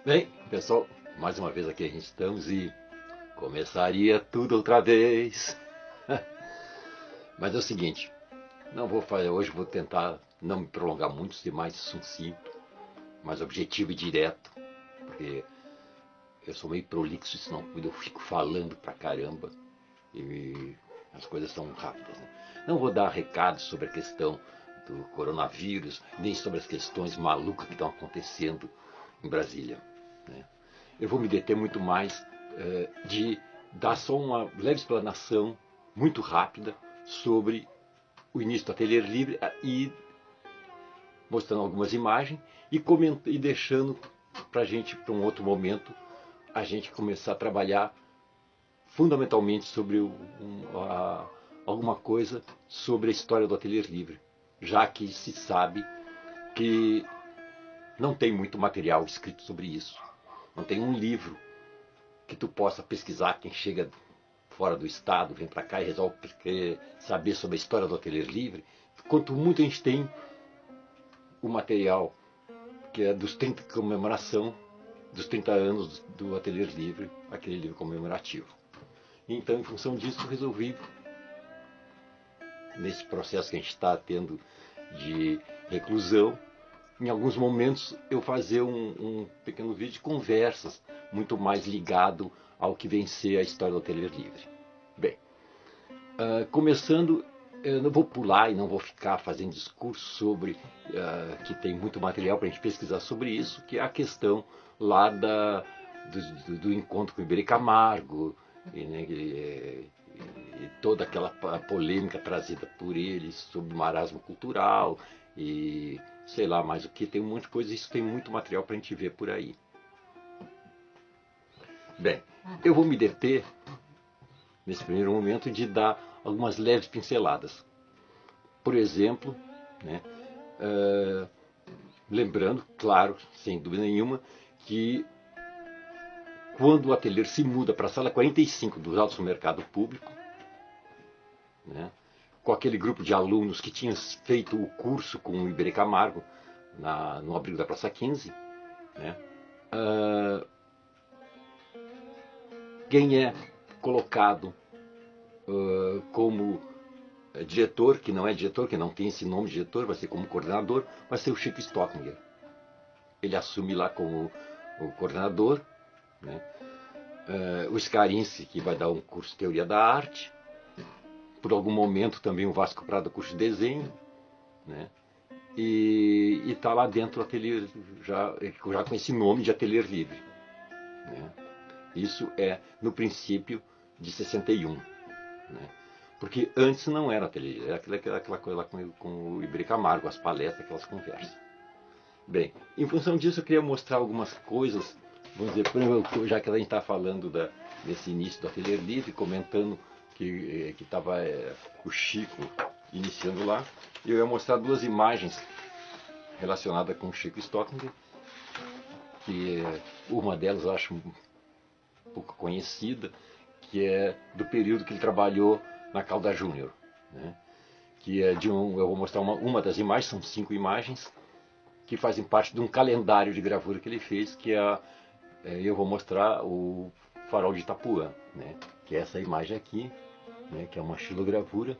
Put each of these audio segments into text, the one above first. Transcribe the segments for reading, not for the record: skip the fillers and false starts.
Bem, pessoal, mais uma vez aqui a gente estamos e começaria tudo outra vez. Mas é o seguinte, não vou fazer hoje, vou tentar não me prolongar muito, ser mais sucinto, mais objetivo e direto, porque eu sou meio prolixo, senão eu fico falando pra caramba e as coisas são rápidas. Né? Não vou dar recados sobre a questão do coronavírus, nem sobre as questões malucas que estão acontecendo em Brasília. Né? Eu vou me deter muito mais de dar só uma leve explanação muito rápida sobre o início do Ateliê Livre e mostrando algumas imagens e deixando para a gente, para um outro momento, a gente começar a trabalhar fundamentalmente sobre alguma coisa sobre a história do Ateliê Livre, já que se sabe que não tem muito material escrito sobre isso. Não tem um livro que tu possa pesquisar, quem chega fora do estado, vem para cá e resolve saber sobre a história do Ateliê Livre. Quanto muito a gente tem o material que é dos 30 comemoração dos 30 anos do Ateliê Livre, aquele livro comemorativo. Então, em função disso, resolvi, nesse processo que a gente está tendo de reclusão, em alguns momentos eu fazer um pequeno vídeo de conversas, muito mais ligado ao que vem ser a história do Ateliê Livre. Bem, começando, eu não vou pular e não vou ficar fazendo discurso sobre que tem muito material para a gente pesquisar sobre isso, que é a questão lá do encontro com o Iberê Camargo, e, né, e toda aquela polêmica trazida por ele sobre o marasmo cultural e sei lá mais o que, tem um monte de coisa, isso tem muito material para a gente ver por aí. Bem, eu vou me deter nesse primeiro momento de dar algumas leves pinceladas. Por exemplo, né, uh, lembrando, claro, sem dúvida nenhuma, que quando o ateliê se muda para a sala 45 do Alto Mercado Público, né, com aquele grupo de alunos que tinham feito o curso com o Iberê Camargo no abrigo da Praça 15, né, quem é colocado como diretor, que não é diretor, que não tem esse nome de diretor, vai ser como coordenador, vai ser o Chico Stockinger. Ele assume lá como o coordenador, né? O Scarinci, que vai dar um curso de Teoria da Arte, por algum momento também o Vasco Prado, curso de Desenho, né? E está lá dentro do ateliê, já com esse nome de Ateliê Livre. Né? Isso é no princípio de 61. Né? Porque antes não era ateliê, era aquela coisa lá com o Iberê Camargo, as palestras, aquelas conversas. Bem, em função disso eu queria mostrar algumas coisas, vamos dizer, já que a gente está falando desse início do Ateliê Livre, comentando que estava o Chico iniciando lá, eu ia mostrar duas imagens relacionadas com o Chico Stockinger, que uma delas eu acho um pouco conhecida, que é do período que ele trabalhou na Calda Júnior, né? Que é eu vou mostrar uma das imagens, são 5 imagens, que fazem parte de um calendário de gravura que ele fez, que eu vou mostrar o Farol de Itapuã, né? Que é essa imagem aqui, né? Que é uma xilogravura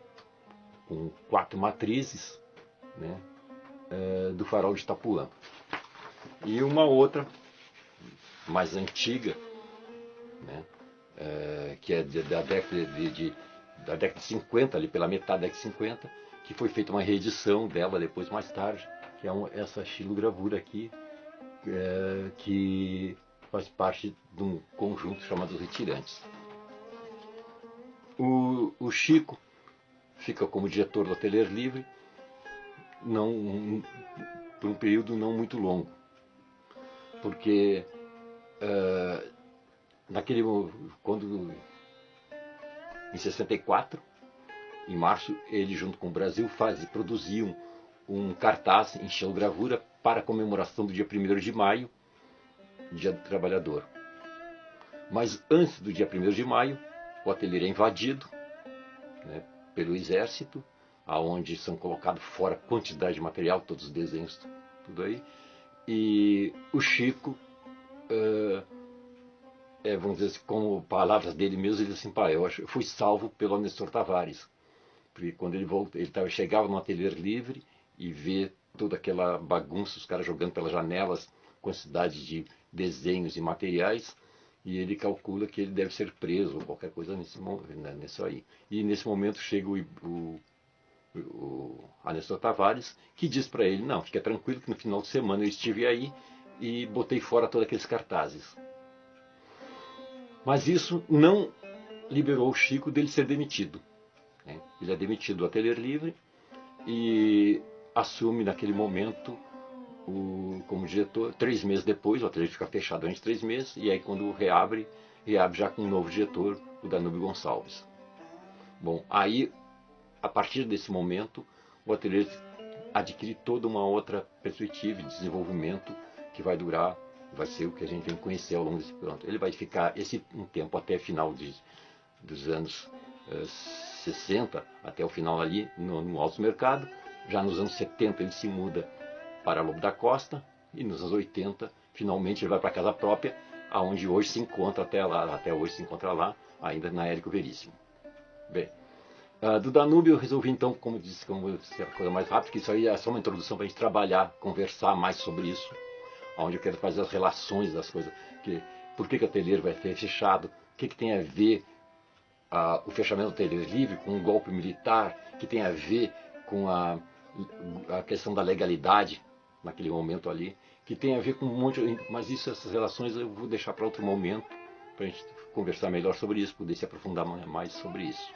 com 4 matrizes, né? Do Farol de Itapuã. E uma outra, mais antiga, né? Que é da década de 50, ali pela metade da década de 50, que foi feita uma reedição dela depois, mais tarde, que é essa xilogravura aqui, que faz parte de um conjunto chamado Os Retirantes. O Chico fica como diretor do Ateliê Livre por um período não muito longo, porque naquele quando em 64, em março, ele junto com o Brasil produziam um cartaz em xilogravura para a comemoração do dia 1º de maio, Dia do Trabalhador. Mas antes do dia 1º de maio, o ateliê é invadido, né, pelo exército, aonde são colocados fora quantidade de material, todos os desenhos, tudo aí. E o Chico vamos dizer assim, como palavras dele mesmo, ele disse assim, pai, eu fui salvo pelo Nestor Tavares. Porque quando ele volta, chegava no ateliê livre e vê toda aquela bagunça, os caras jogando pelas janelas, quantidade de desenhos e materiais, e ele calcula que ele deve ser preso ou qualquer coisa nisso aí. E nesse momento chega o Nestor Tavares, que diz para ele, não, fica tranquilo que no final de semana eu estive aí e botei fora todos aqueles cartazes. Mas isso não liberou o Chico dele ser demitido. Ele é demitido do Ateliê Livre e assume naquele momento como diretor. 3 meses depois, o ateliê fica fechado durante 3 meses, e aí quando reabre já com um novo diretor, o Danúbio Gonçalves. Bom, aí, a partir desse momento, o ateliê adquire toda uma outra perspectiva de desenvolvimento que vai durar, vai ser o que a gente vem conhecer ao longo desse pronto. Ele vai ficar um tempo até final dos anos 60, até o final ali no alto mercado. Já nos anos 70 ele se muda para Lobo da Costa, e nos anos 80 finalmente ele vai para a casa própria, aonde hoje se encontra até hoje se encontra lá, ainda na Érico Veríssimo. Bem, do Danúbio eu resolvi então, como disse, como ser a coisa mais rápida, que isso aí é só uma introdução para a gente trabalhar, conversar mais sobre isso, onde eu quero fazer as relações das coisas, por que o ateliê vai ser fechado, o que tem a ver o fechamento do ateliê livre com um golpe militar, que tem a ver com a questão da legalidade naquele momento ali, que tem a ver com um monte de... Mas essas relações eu vou deixar para outro momento, para a gente conversar melhor sobre isso, poder se aprofundar mais sobre isso.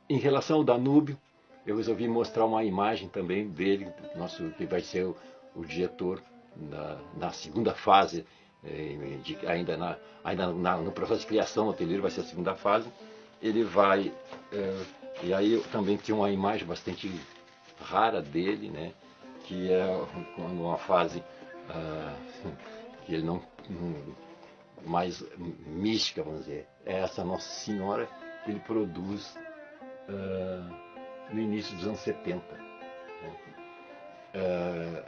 Em relação ao Danúbio, eu resolvi mostrar uma imagem também dele, que vai ser o diretor na segunda fase, ainda no processo de criação do ateliê, vai ser a segunda fase. Ele vai... e aí eu também tinha uma imagem bastante rara dele, né, que é uma fase que ele não mais mística, vamos dizer. É essa Nossa Senhora que ele produz no início dos anos 70. Né?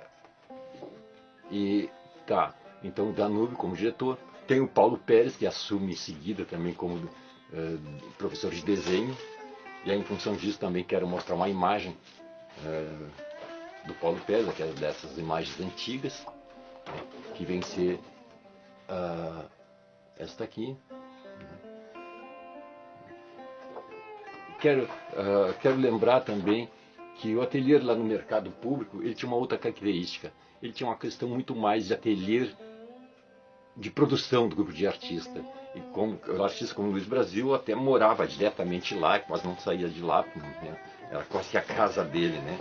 E tá, então o Danúbio como diretor, tem o Paulo Pérez, que assume em seguida também como professor de desenho, e aí em função disso também quero mostrar uma imagem do Paulo Pérez, dessas imagens antigas, né, que vem ser esta aqui. Quero lembrar também que o ateliê lá no mercado público, ele tinha uma outra característica. Ele tinha uma questão muito mais de ateliê de produção do grupo de artistas. E o artista como Luiz Brasil até morava diretamente lá, quase não saía de lá, né? Era quase a casa dele, né?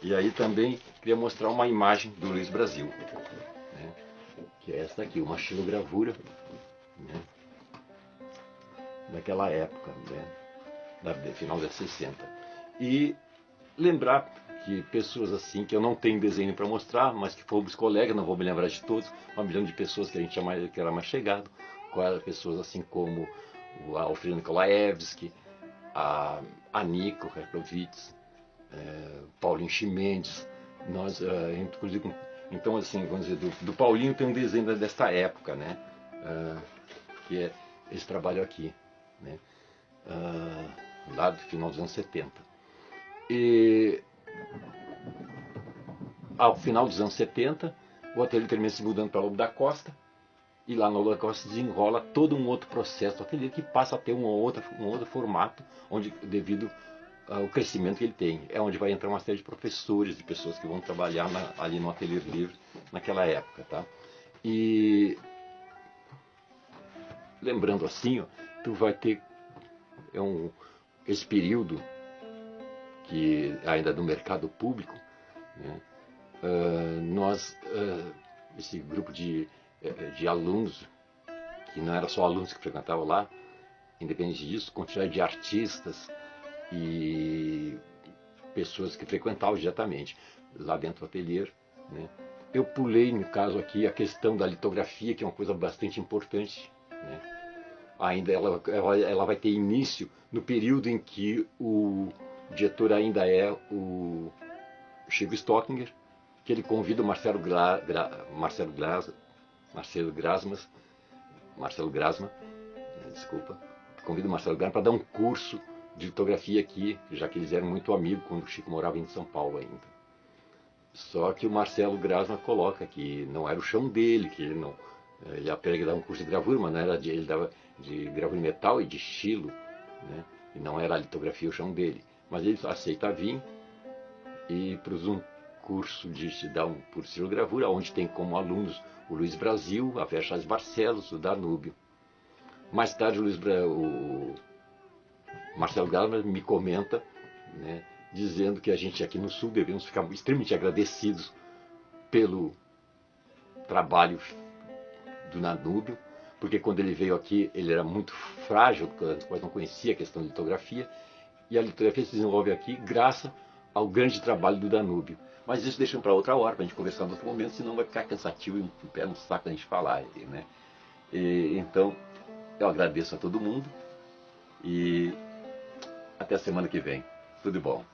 E aí também queria mostrar uma imagem do Luiz Brasil, né? Que é esta aqui, uma xilogravura, né? Daquela época, né? Final dos 60. E lembrar que pessoas assim, que eu não tenho desenho para mostrar, mas que fomos colegas, não vou me lembrar de todos, 1 milhão de pessoas que a gente que era mais chegado, pessoas assim como o Alfredo Nikolaevski, a Nico Herklovitz, Paulinho Ximendes, inclusive, então assim, vamos dizer, do Paulinho tem um desenho desta época, né? Que é esse trabalho aqui, né? Lá do final dos anos 70. E ao final dos anos 70, o ateliê termina se mudando para Lobo da Costa, e lá no Lobo da Costa desenrola todo um outro processo do ateliê que passa a ter um outro formato, onde, devido ao crescimento que ele tem, é onde vai entrar uma série de professores e pessoas que vão trabalhar ali no ateliê livre naquela época, tá? E lembrando assim, ó, tu vai ter esse período que ainda no mercado público, né? Esse grupo de alunos, que não era só alunos que frequentavam lá, independente disso, quantidade de artistas e pessoas que frequentavam diretamente lá dentro do ateliê, né? Eu pulei, no caso aqui, a questão da litografia, que é uma coisa bastante importante, né? Ainda ela vai ter início no período em que o diretor ainda é o Chico Stockinger, que ele convida o Marcelo Grasma, desculpa, convida o Marcelo Grasma para dar um curso de litografia aqui, já que eles eram muito amigos quando o Chico morava em São Paulo ainda. Só que o Marcelo Grasma coloca que não era o chão dele, que ele não... Ele ia dar um curso de gravura, mas não era ele dava de gravura de metal e de estilo, né? E não era a litografia o chão dele. Mas ele aceita vir e produz um curso de dar um curso de gravura, onde tem como alunos o Luiz Brasil, a Vera Chaves Barcelos, o Danúbio. Mais tarde o Marcelo Grasma me comenta, né, dizendo que a gente aqui no Sul devemos ficar extremamente agradecidos pelo trabalho do Danúbio, porque quando ele veio aqui ele era muito frágil, quase não conhecia a questão de litografia, e a litografia se desenvolve aqui graças ao grande trabalho do Danúbio. Mas isso deixamos para outra hora, para a gente conversar em outro momento, senão vai ficar cansativo e um pé no saco a gente falar, né? Então, eu agradeço a todo mundo e até a semana que vem. Tudo de bom.